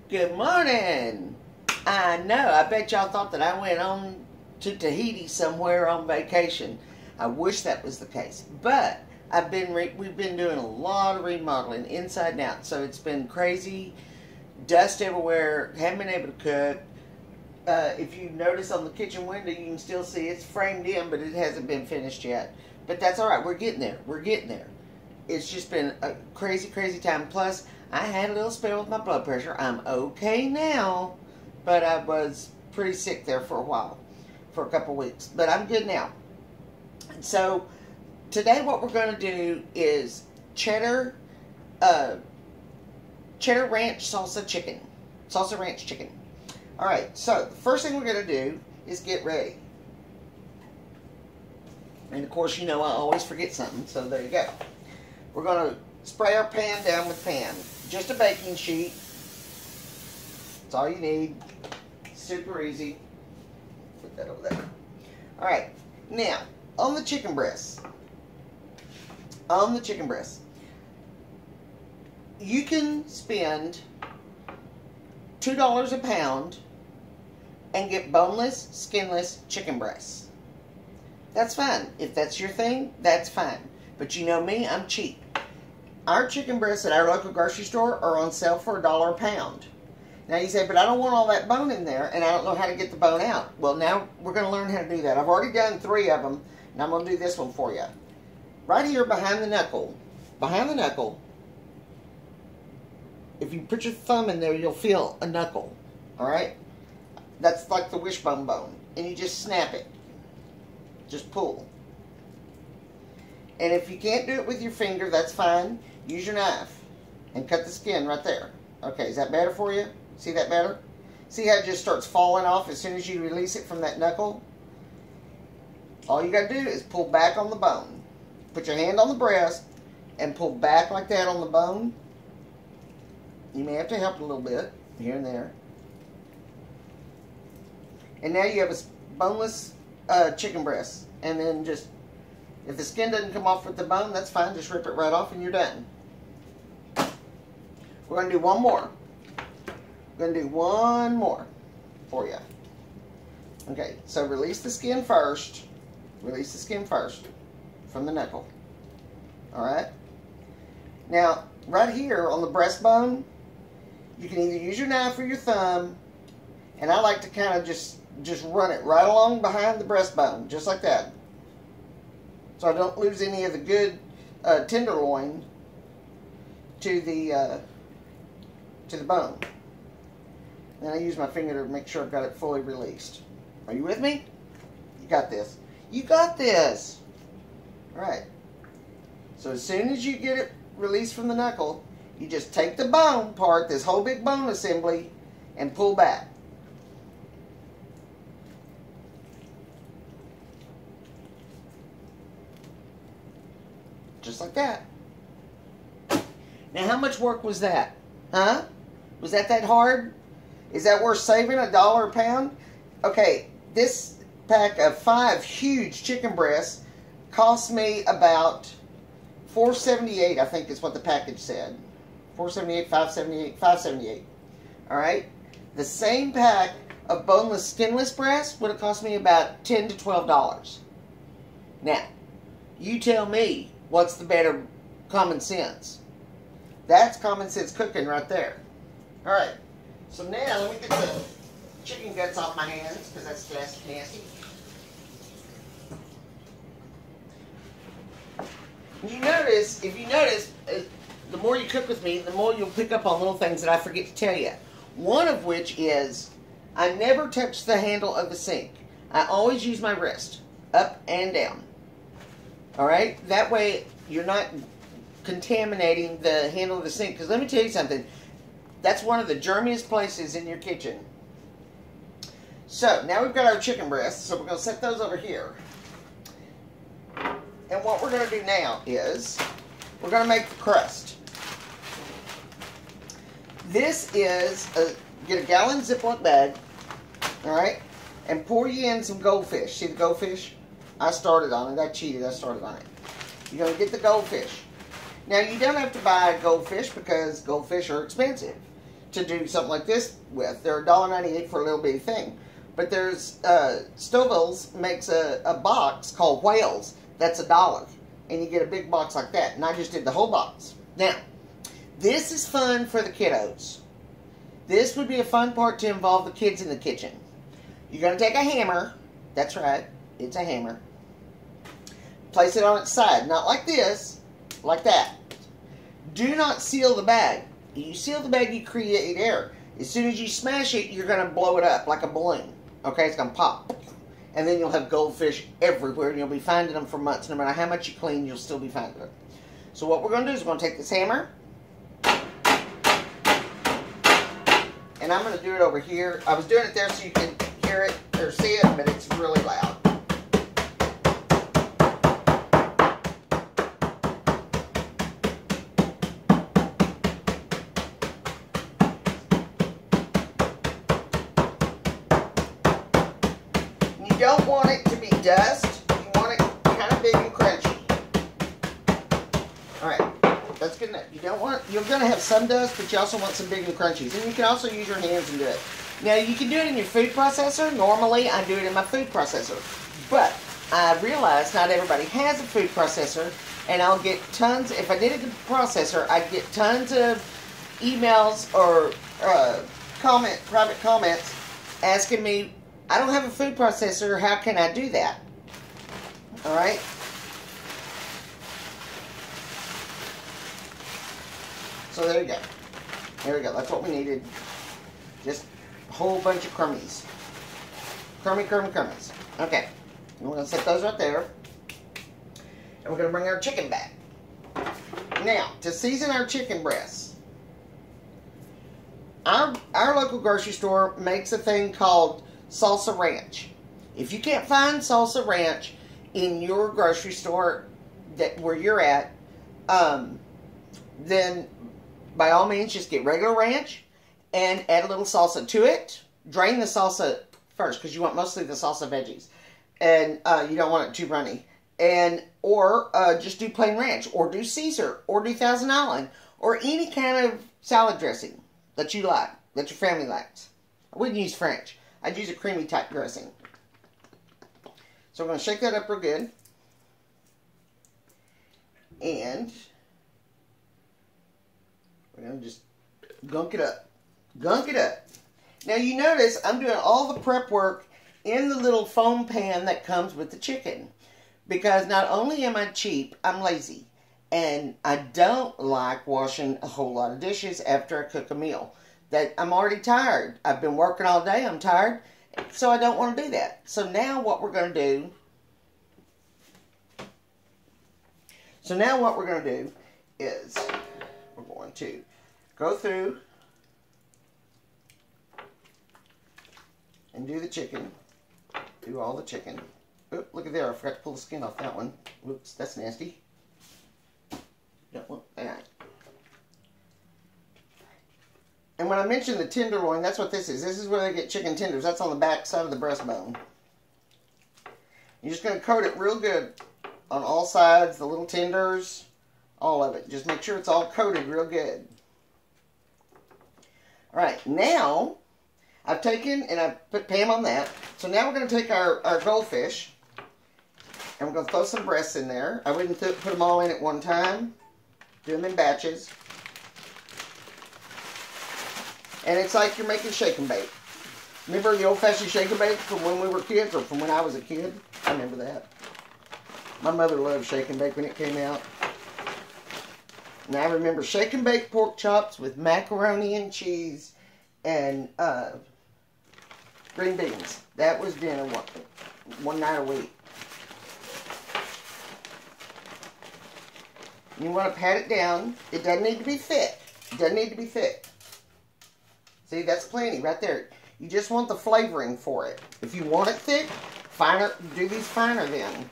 Good morning. I know, I bet y'all thought that I went on to Tahiti somewhere on vacation. I wish that was the case. But we've been doing a lot of remodeling inside and out. So it's been crazy. Dust everywhere. Haven't been able to cook. If you notice on the kitchen window, you can still see it's framed in, but it hasn't been finished yet. But that's all right. We're getting there. We're getting there. It's just been a crazy, crazy time. Plus, I had a little spell with my blood pressure. I'm okay now, but I was pretty sick there for a while, for a couple weeks. But I'm good now. And so, today what we're going to do is cheddar ranch salsa chicken. Salsa ranch chicken. Alright, so the first thing we're going to do is get ready. And of course, you know I always forget something, so there you go. We're going to spray our pan down with pan. Just a baking sheet. That's all you need. Super easy. Put that over there. Alright, now, on the chicken breasts. You can spend $2 a pound and get boneless, skinless chicken breasts. That's fine. If that's your thing, that's fine. But you know me, I'm cheap. Our chicken breasts at our local grocery store are on sale for $1 a pound. Now you say, but I don't want all that bone in there, and I don't know how to get the bone out. Well, now we're going to learn how to do that. I've already done 3 of them, and I'm going to do this one for you. Right here behind the knuckle, if you put your thumb in there, you'll feel a knuckle. Alright? That's like the wishbone bone. And you just snap it. Just pull. And if you can't do it with your finger, that's fine. Use your knife. And cut the skin right there. Okay, is that better for you? See that better? See how it just starts falling off as soon as you release it from that knuckle? All you got to do is pull back on the bone. Put your hand on the breast and pull back like that on the bone. You may have to help a little bit, here and there. And now you have a boneless chicken breast. And then just, if the skin doesn't come off with the bone, that's fine. Just rip it right off and you're done. We're going to do one more. We're going to do one more for you. Okay, so release the skin first. Release the skin first from the knuckle. Alright? Now, right here on the breastbone, you can either use your knife or your thumb, and I like to kind of just run it right along behind the breastbone, just like that. So I don't lose any of the good tenderloin to the bone. Then I use my finger to make sure I've got it fully released. Are you with me? You got this. You got this! Alright. So as soon as you get it released from the knuckle, you just take the bone part, this whole big bone assembly, and pull back. Just like that. Now, how much work was that? Huh? Was that hard? Is that worth saving $1 a pound? Okay, this pack of 5 huge chicken breasts cost me about $4.78, I think is what the package said. $4.78, $5.78, $5.78. Alright? The same pack of boneless, skinless breasts would have cost me about $10 to $12. Now, you tell me what's the better common sense. That's common sense cooking right there. Alright, so now let me get the chicken guts off my hands, because that's nasty. If you notice, the more you cook with me, the more you'll pick up on little things that I forget to tell you. One of which is, I never touch the handle of the sink. I always use my wrist, up and down. Alright? That way, you're not contaminating the handle of the sink. Because let me tell you something, that's one of the germiest places in your kitchen. So, now we've got our chicken breasts, so we're going to set those over here. And what we're going to do now is, we're going to make the crust. This is, get a gallon Ziploc bag, alright, and pour you in some goldfish. See the goldfish? I started on it. I cheated. I started on it. You're going to get the goldfish. Now, you don't have to buy goldfish because goldfish are expensive. to do something like this with. They're $1.98 for a little bitty thing. But there's, Stovall's makes a box called Whales. That's $1. And you get a big box like that. And I just did the whole box. Now, this is fun for the kiddos. This would be a fun part to involve the kids in the kitchen. You're going to take a hammer. That's right. It's a hammer. Place it on its side. Not like this. Like that. Do not seal the bag. If you seal the bag, you create air. As soon as you smash it, you're going to blow it up like a balloon. Okay? It's going to pop. And then you'll have goldfish everywhere. And you'll be finding them for months. No matter how much you clean, you'll still be finding them. So what we're going to do is we're going to take this hammer. And I'm going to do it over here. I was doing it there so you can hear it or see it, but it's really loud. You don't want it to be dust. You want it kind of big and crunchy. Alright, that's good enough. You don't want, you're going to have some dust, but you also want some big and crunchies. And you can also use your hands and do it. Now, you can do it in your food processor. Normally, I do it in my food processor. But I realize not everybody has a food processor, and I'll get tons, if I did it in the processor, I'd get tons of emails or private comments asking me, I don't have a food processor, how can I do that? Alright? So there you go. There we go. That's what we needed. Just a whole bunch of crummies. Crummies. Okay. We're going to set those right there. And we're going to bring our chicken back. Now, to season our chicken breasts, our local grocery store makes a thing called Salsa Ranch. If you can't find Salsa Ranch in your grocery store where you're at, then by all means just get regular ranch and add a little salsa to it. Drain the salsa first because you want mostly the salsa veggies, and you don't want it too runny. Or just do plain ranch, or do Caesar, or do Thousand Island, or any kind of salad dressing that you like, that your family likes. I wouldn't use French. I'd use a creamy type dressing. So I'm going to shake that up real good. And we're going to just gunk it up. Gunk it up. Now you notice I'm doing all the prep work in the little foam pan that comes with the chicken. Because not only am I cheap, I'm lazy. And I don't like washing a whole lot of dishes after I cook a meal. That I'm already tired. I've been working all day. I'm tired. So I don't want to do that. So now what we're going to do. Is we're going to go through and do the chicken. Do all the chicken. Oop, look at there. I forgot to pull the skin off that one. Whoops, that's nasty. Don't want that. And when I mentioned the tenderloin, that's what this is. This is where they get chicken tenders. That's on the back side of the breastbone. You're just going to coat it real good on all sides, the little tenders, all of it. Just make sure it's all coated real good. Alright, now I've taken and I've put Pam on that. So now we're going to take our goldfish and we're going to throw some breasts in there. I wouldn't put them all in at one time. Do them in batches. And it's like you're making shake and bake. Remember the old-fashioned shake and bake from when we were kids, or from when I was a kid? I remember that. My mother loved shake and bake when it came out. And I remember shake and bake pork chops with macaroni and cheese and green beans. That was dinner one night a week. You want to pat it down. It doesn't need to be thick. It doesn't need to be thick. See, that's plenty right there. You just want the flavoring for it. If you want it thick, finer, do these finer then.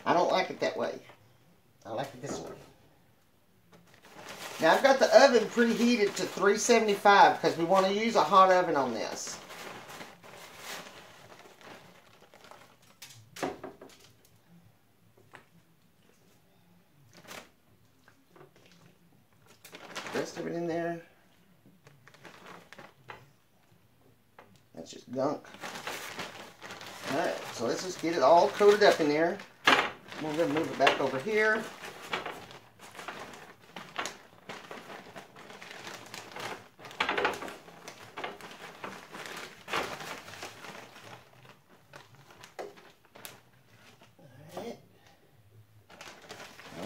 I don't like it that way. I like it this way. Now I've got the oven preheated to 375 because we want to use a hot oven on this. the rest of it in there. That's just gunk. Alright, so let's just get it all coated up in there. We're going to move it back over here.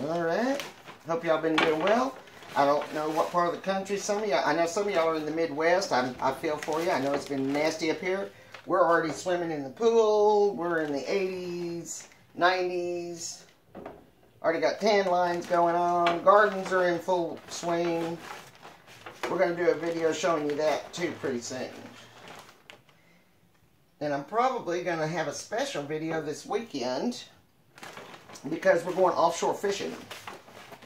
Alright. Hope y'all been doing well. I don't know what part of the country some of y'all, I know some of y'all are in the Midwest. I feel for you. I know it's been nasty up here. We're already swimming in the pool. We're in the 80s, 90s. Already got tan lines going on. Gardens are in full swing. We're going to do a video showing you that too pretty soon. And I'm probably going to have a special video this weekend because we're going offshore fishing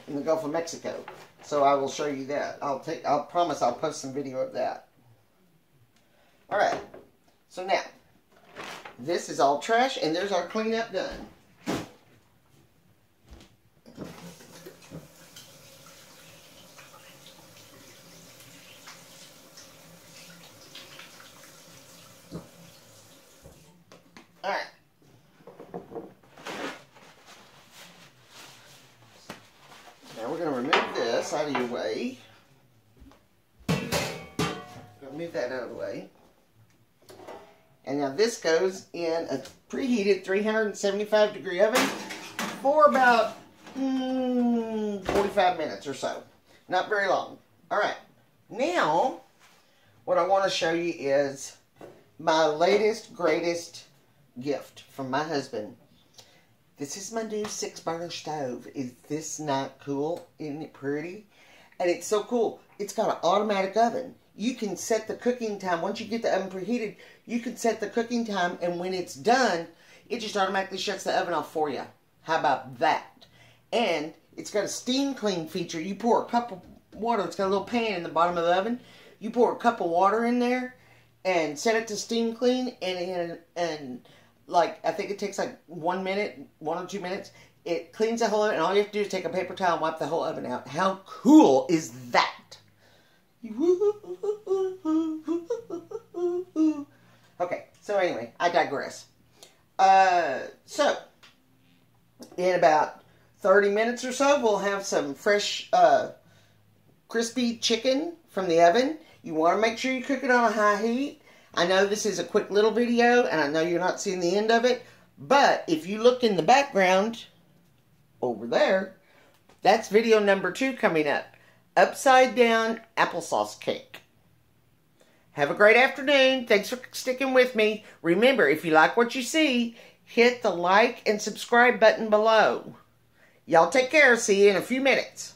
in the Gulf of Mexico. So I will show you that. I'll promise I'll post some video of that. Alright. So now, this is all trash, and there's our cleanup done. Alright. Now we're going to remove this out of your way. Move that out of the way. And now this goes in a preheated 375 degree oven for about 45 minutes or so. Not very long. Alright, now what I want to show you is my latest, greatest gift from my husband. This is my new 6-burner stove. Is this not cool? Isn't it pretty? And it's so cool. It's got an automatic oven. You can set the cooking time. Once you get the oven preheated, you can set the cooking time, and when it's done, it just automatically shuts the oven off for you. How about that? And it's got a steam clean feature. You pour a cup of water. It's got a little pan in the bottom of the oven. You pour a cup of water in there and set it to steam clean, and like, I think it takes like 1 minute, 1 or 2 minutes. It cleans the whole oven, and all you have to do is take a paper towel and wipe the whole oven out. How cool is that? Okay, so anyway, I digress. So, in about 30 minutes or so, we'll have some fresh, crispy chicken from the oven. You want to make sure you cook it on a high heat. I know this is a quick little video, and I know you're not seeing the end of it, but if you look in the background, over there, that's video number 2 coming up. Upside down applesauce cake. Have a great afternoon. Thanks for sticking with me. Remember, if you like what you see, hit the like and subscribe button below. Y'all take care. See you in a few minutes.